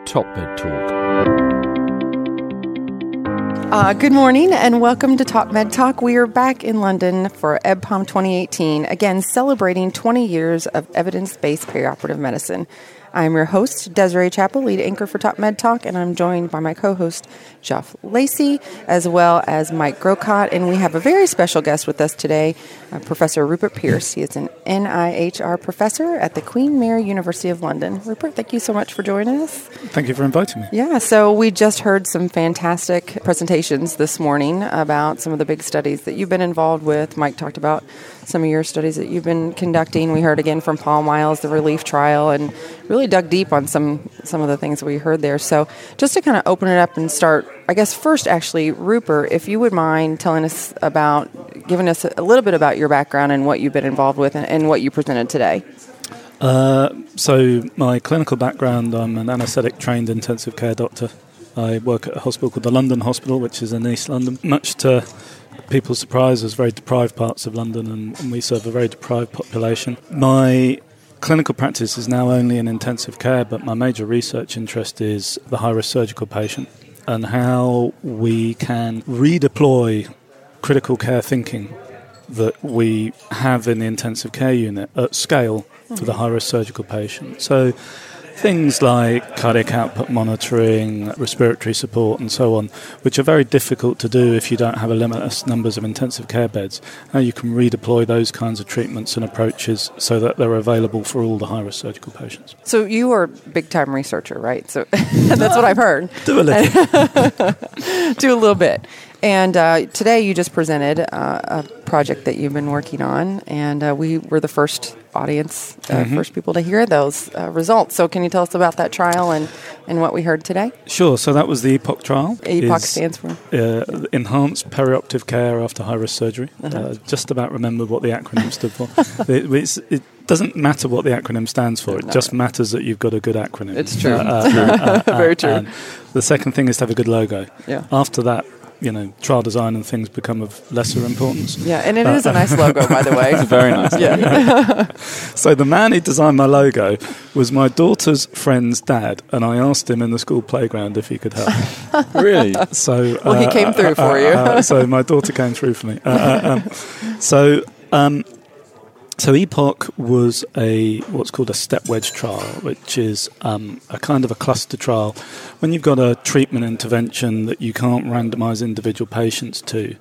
Top Med Talk. Good morning and welcome to Top Med Talk. We are back in London for EBPOM 2018, again celebrating 20 years of evidence-based perioperative medicine. I'm your host, Desiree, Chappell, lead anchor for Top Med Talk, and I'm joined by my co-host, Joff, Lacey, as well as Mike Grocott, and we have a very special guest with us today, Professor Rupert Pearse. He is an NIHR professor at the Queen Mary University of London. Rupert, thank you so much for joining us. Thank you for inviting me. Yeah, so we just heard some fantastic presentations this morning about some of the big studies that you've been involved with. Mike talked about some of your studies that you've been conducting. We heard again from Paul Miles, the RELIEF trial, and really dug deep on some of the things we heard there. So just to kind of open it up and start, I guess first actually, Rupert, if you would mind telling us giving us a little bit about your background and what you've been involved with and what you presented today. So my clinical background, I'm an anaesthetic-trained intensive care doctor. I work at a hospital called the London Hospital, which is in East London. Much to people's surprise, there's very deprived parts of London, and we serve a very deprived population. My clinical practice is now only in intensive care, but my major research interest is the high-risk surgical patient and how we can redeploy critical care thinking that we have in the intensive care unit at scale for the high-risk surgical patient. So things like cardiac output monitoring, respiratory support and so on, which are very difficult to do if you don't have a limitless numbers of intensive care beds. How you can redeploy those kinds of treatments and approaches so that they're available for all the high-risk surgical patients. So you are a big-time researcher, right? So that's what I've heard. Do a little. Do a little bit. And today you just presented a project that you've been working on, and we were the first audience, first people to hear those results. So can you tell us about that trial and what we heard today? Sure. So that was the EPOCH trial. EPOCH stands for? Enhanced Perioperative Care after high-risk surgery. Just about remembered what the acronym stood for. It doesn't matter what the acronym stands for. It just matters that you've got a good acronym. It's true. Very true. And the second thing is to have a good logo. Yeah. After that, trial design and things become of lesser importance. Yeah, and it is a nice logo, by the way. It's very nice. Yeah. So the man who designed my logo was my daughter's friend's dad, and I asked him in the school playground if he could help. Really? So well, he came through for you. So my daughter came through for me. So EPOCH was what's called a step wedge trial, which is a kind of a cluster trial. When you've got a treatment intervention that you can't randomise individual patients to,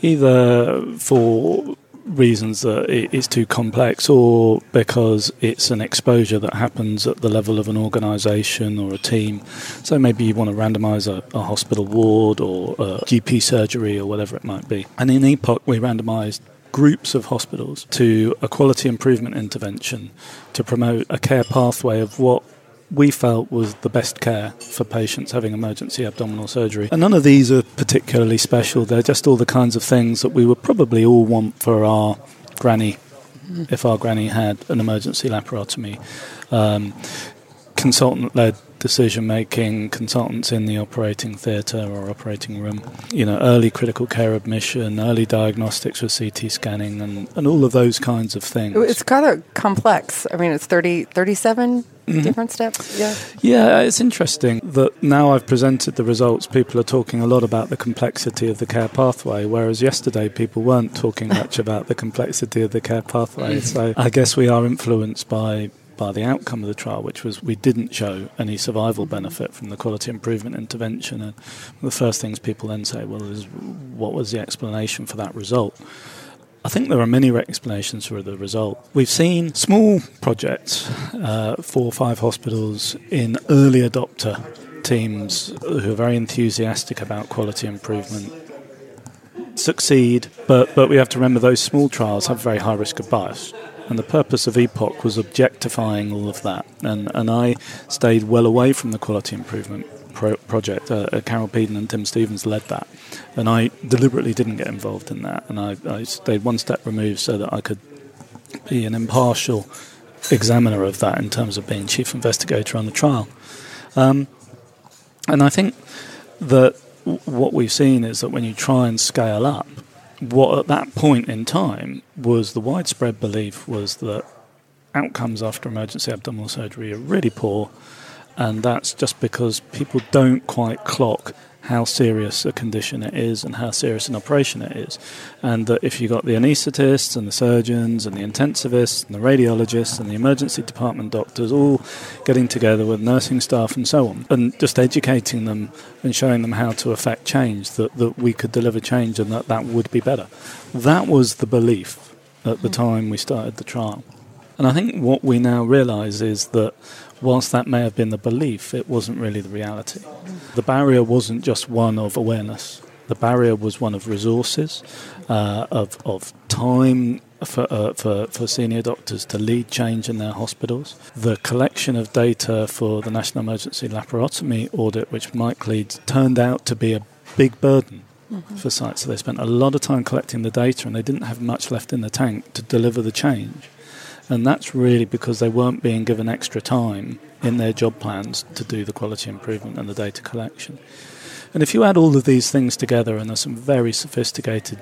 either for reasons that it's too complex or because it's an exposure that happens at the level of an organisation or a team. So maybe you want to randomise a hospital ward or a GP surgery or whatever it might be. And in EPOCH we randomised groups of hospitals to a quality improvement intervention to promote a care pathway of what we felt was the best care for patients having emergency abdominal surgery. And none of these are particularly special. They're just all the kinds of things that we would probably all want for our granny, if our granny had an emergency laparotomy. Consultant-led decision-making, consultants in the operating theatre or operating room, early critical care admission, early diagnostics with CT scanning, and all of those kinds of things. It's kind of complex. I mean, it's 37 different steps. Yeah. Yeah, it's interesting that now I've presented the results, people are talking a lot about the complexity of the care pathway, whereas yesterday people weren't talking much about the complexity of the care pathway. So I guess we are influenced by the outcome of the trial, which was we didn't show any survival benefit from the quality improvement intervention. And the first things people then say, is what was the explanation for that result? I think there are many explanations for the result. We've seen small projects, 4 or 5 hospitals in early adopter teams who are very enthusiastic about quality improvement succeed, but we have to remember those small trials have very high risk of bias. And the purpose of EPOCH was objectifying all of that. And I stayed well away from the quality improvement project. Carol Peden and Tim Stevens led that. And I deliberately didn't get involved in that. And I stayed one step removed so that I could be an impartial examiner of that in terms of being chief investigator on the trial. And I think that what we've seen is that when you try and scale up, what at that point in time was the widespread belief was that outcomes after emergency abdominal surgery are really poor, and that's just because people don't quite clock how serious a condition it is and how serious an operation it is. And that if you've got the anaesthetists and the surgeons and the intensivists and the radiologists and the emergency department doctors all getting together with nursing staff and so on, and just educating them and showing them how to affect change, that we could deliver change and that would be better. That was the belief at the time we started the trial. And I think what we now realise is that whilst that may have been the belief, it wasn't really the reality. The barrier wasn't just one of awareness. The barrier was one of resources, of time for senior doctors to lead change in their hospitals. The collection of data for the National Emergency Laparotomy Audit, which Mike leads, turned out to be a big burden for sites. So they spent a lot of time collecting the data and they didn't have much left in the tank to deliver the change. And that's really because they weren't being given extra time in their job plans to do the quality improvement and the data collection. And if you add all of these things together, and there's some very sophisticated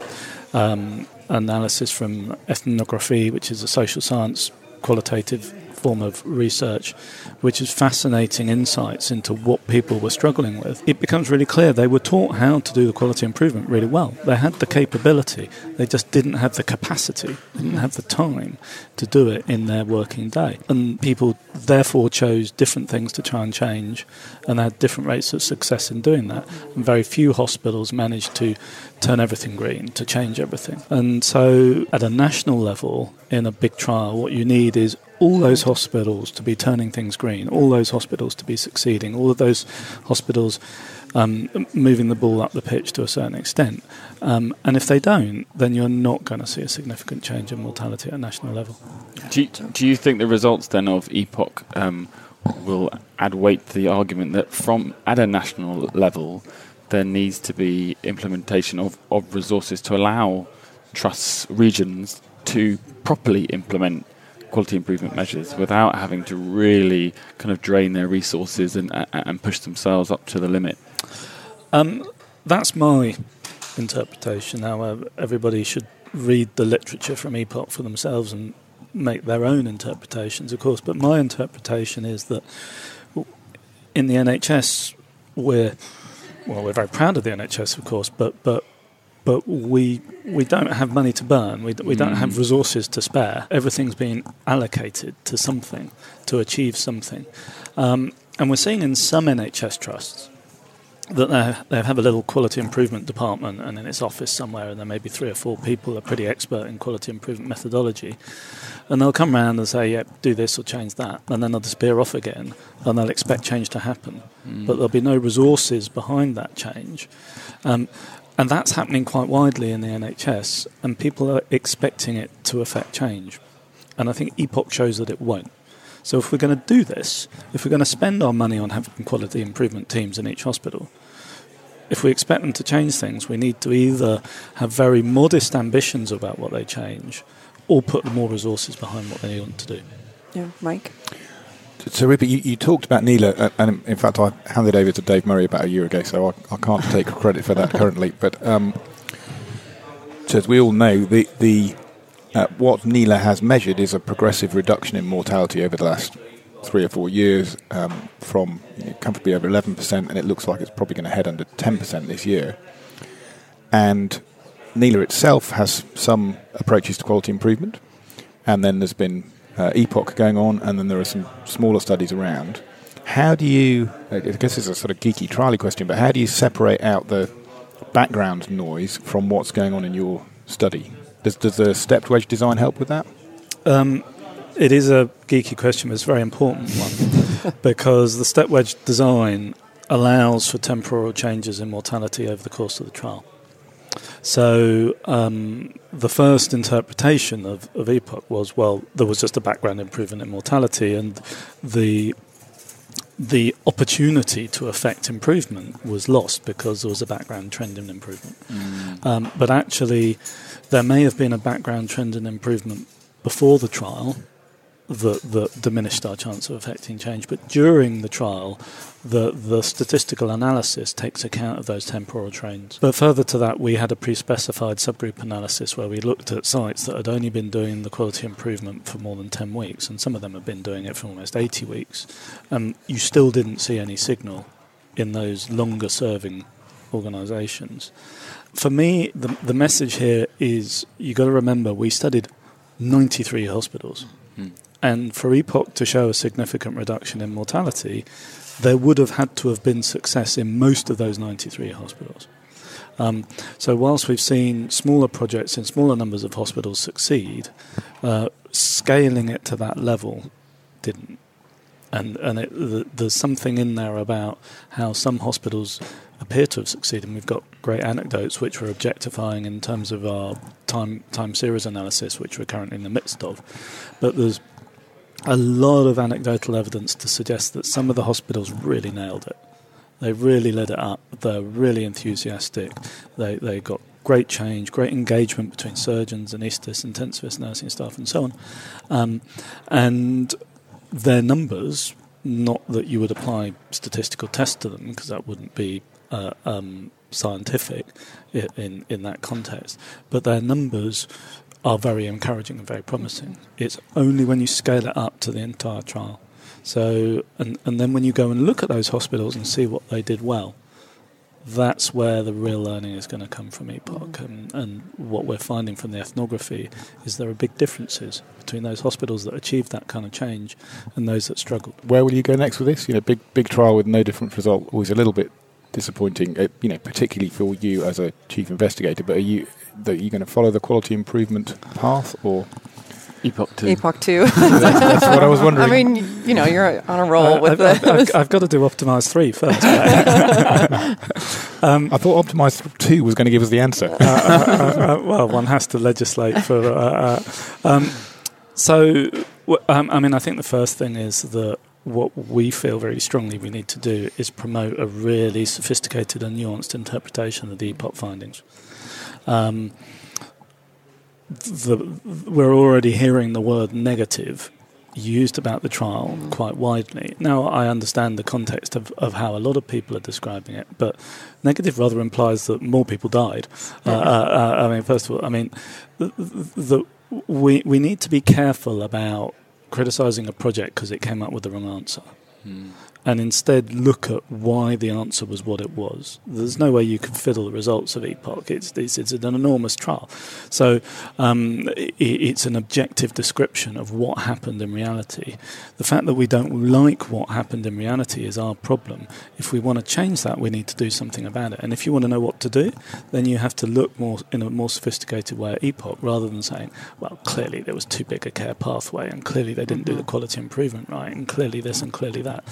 analysis from ethnography, which is a social science qualitative form of research, which is fascinating insights into what people were struggling with, it becomes really clear they were taught how to do the quality improvement really well. They had the capability, they just didn't have the capacity, didn't have the time to do it in their working day. And people therefore chose different things to try and change and had different rates of success in doing that. And very few hospitals managed to turn everything green, to change everything. And so at a national level, in a big trial, what you need is all those hospitals to be turning things green, all those hospitals to be succeeding, all of those hospitals moving the ball up the pitch to a certain extent. And if they don't, then you're not going to see a significant change in mortality at a national level. Do you think the results then of EPOCH will add weight to the argument that at a national level there needs to be implementation of resources to allow trusts, regions to properly implement quality improvement measures without having to really kind of drain their resources and push themselves up to the limit? That's my interpretation. Now, everybody should read the literature from EPOCH for themselves and make their own interpretations, of course. But my interpretation is that in the NHS, we're very proud of the NHS, of course, but we don't have money to burn. We don't have resources to spare. Everything's being allocated to something, to achieve something. And we're seeing in some NHS trusts that they have a little quality improvement department, and in its office somewhere, and there may be 3 or 4 people are pretty expert in quality improvement methodology, and they'll come around and say, yeah, do this or change that, and then they'll disappear off again, and they'll expect change to happen. But there'll be no resources behind that change. And that's happening quite widely in the NHS, and people are expecting it to affect change. And I think EPOCH shows that it won't. So if we're going to do this, if we're going to spend our money on having quality improvement teams in each hospital, if we expect them to change things, we need to either have very modest ambitions about what they change or put more resources behind what they want to do. Yeah, Mike? So, Rupert, you talked about Neela, and in fact I handed over to Dave Murray about a year ago, so I can't take credit for that currently. But so as we all know, what Neela has measured is a progressive reduction in mortality over the last 3 or 4 years from comfortably over 11%, and it looks like it's probably going to head under 10% this year. And Neela itself has some approaches to quality improvement, and then there's been EPOCH going on, and then there are some smaller studies around. How do you, I guess it's a sort of geeky, trially question, but how do you separate out the background noise from what's going on in your study? Does the stepped wedge design help with that? It is a geeky question, but it's a very important one because the step wedge design allows for temporal changes in mortality over the course of the trial. So the first interpretation of EPOCH was, well, there was just a background improvement in mortality, and the opportunity to affect improvement was lost because there was a background trend in improvement. But actually, there may have been a background trend in improvement before the trial that diminished our chance of affecting change. But during the trial, the statistical analysis takes account of those temporal trends. But further to that, we had a pre-specified subgroup analysis where we looked at sites that had only been doing the quality improvement for more than 10 weeks, and some of them have been doing it for almost 80 weeks. You still didn't see any signal in those longer-serving organisations. For me, the message here is you got to remember we studied 93 hospitals. And for EPOCH to show a significant reduction in mortality, there would have had to have been success in most of those 93 hospitals. So whilst we've seen smaller projects in smaller numbers of hospitals succeed, scaling it to that level didn't. And there's something in there about how some hospitals appear to have succeeded. And we've got great anecdotes which we're objectifying in terms of our time series analysis, which we're currently in the midst of. But there's a lot of anecdotal evidence to suggest that some of the hospitals really nailed it. They really lit it up. They're really enthusiastic. They got great change, great engagement between surgeons, anaesthetists, intensivists, nursing staff, and so on. And their numbers, not that you would apply statistical tests to them, because that wouldn't be scientific in that context, but their numbers are very encouraging and very promising. It's only when you scale it up to the entire trial. So, and then when you go and look at those hospitals and see what they did well, that's where the real learning is going to come from EPOCH. And what we're finding from the ethnography is there are big differences between those hospitals that achieved that kind of change and those that struggled. Where will you go next with this? Big trial with no different result, always a little bit disappointing, particularly for you as a chief investigator. But are you going to follow the quality improvement path, or EPOCH 2. That's what I was wondering. I mean, you're on a roll with I've got to do Optimise 3 first. I thought Optimise 2 was going to give us the answer. Well, one has to legislate for... I think the first thing is that what we feel very strongly we need to do is promote a really sophisticated and nuanced interpretation of the EPOCH findings. We're already hearing the word negative used about the trial quite widely. Now, I understand the context of how a lot of people are describing it, but negative rather implies that more people died. First of all, we need to be careful about criticising a project because it came up with the wrong answer. And instead look at why the answer was what it was. There's no way you could fiddle the results of EPOCH. It's an enormous trial. So it's an objective description of what happened in reality. The fact that we don't like what happened in reality is our problem. If we want to change that, we need to do something about it. And if you want to know what to do, then you have to look more in a more sophisticated way at EPOCH, rather than saying, well, clearly there was too big a care pathway, and clearly they didn't do the quality improvement right, and clearly this and clearly that.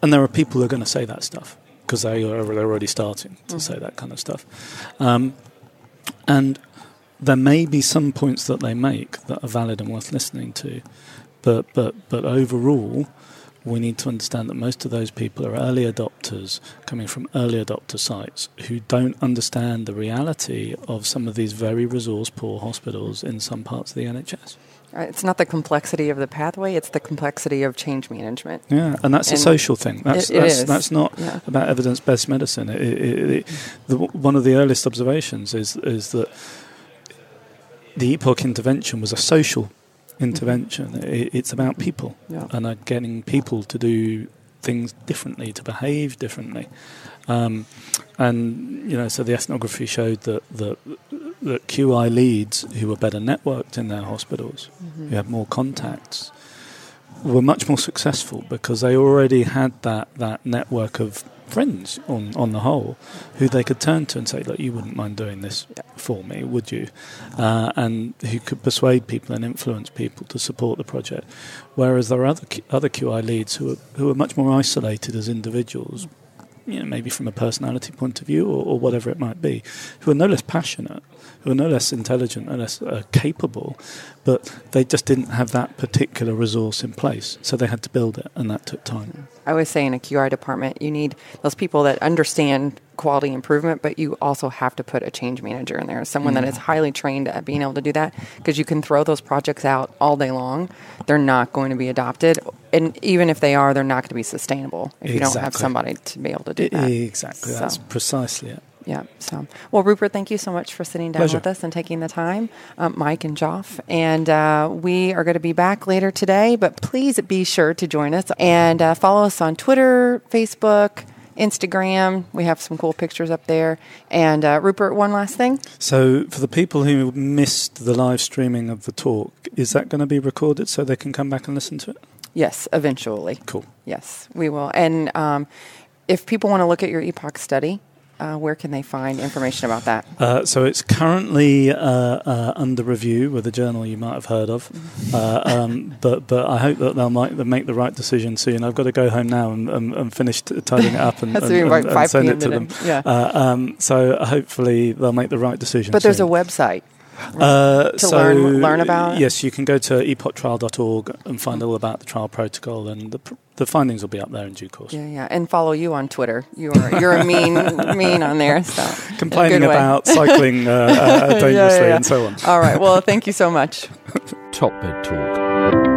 And there are people who are going to say that stuff because they're already starting to say that kind of stuff. And there may be some points that they make that are valid and worth listening to. But overall, we need to understand that most of those people are early adopters coming from early adopter sites who don't understand the reality of some of these very resource-poor hospitals in some parts of the NHS. It's not the complexity of the pathway, it's the complexity of change management. Yeah, and that's a social thing. That's not about evidence-based medicine. One of the earliest observations is that the EPOCH intervention was a social intervention. It's about people and getting people to do things differently, to behave differently. So the ethnography showed that QI leads who were better networked in their hospitals, who had more contacts, were much more successful because they already had that network of friends on the whole who they could turn to and say, look, you wouldn't mind doing this for me, would you? And who could persuade people and influence people to support the project. Whereas there are other QI leads who are much more isolated as individuals, maybe from a personality point of view or whatever it might be, who are no less passionate, who are no less intelligent, no less capable, but they just didn't have that particular resource in place. So they had to build it, and that took time. I always say in a QI department, you need those people that understand quality improvement, but you also have to put a change manager in there, someone that is highly trained at being able to do that, because you can throw those projects out all day long. They're not going to be adopted. And even if they are, they're not going to be sustainable if you don't have somebody to be able to do that. Exactly. That's precisely it. Yeah. So, well, Rupert, thank you so much for sitting down with us and taking the time, Mike and Joff. And we are going to be back later today, but please be sure to join us and follow us on Twitter, Facebook, Instagram. We have some cool pictures up there. And Rupert, one last thing. So for the people who missed the live streaming of the talk, is that going to be recorded so they can come back and listen to it? Yes, eventually. Cool. Yes, we will. And if people want to look at your EPOCH study, where can they find information about that? So it's currently under review with a journal you might have heard of, but I hope that they'll make the right decision soon. I've got to go home now and finish tidying it up and send it to them. Yeah. So hopefully they'll make the right decision. But there's a website. Learn about? Yes, you can go to epochtrial.org and find all about the trial protocol, and the findings will be up there in due course. Yeah, and follow you on Twitter. You're a mean on there. So complaining about cycling dangerously and so on. All right. Well, thank you so much. Top Med Talk.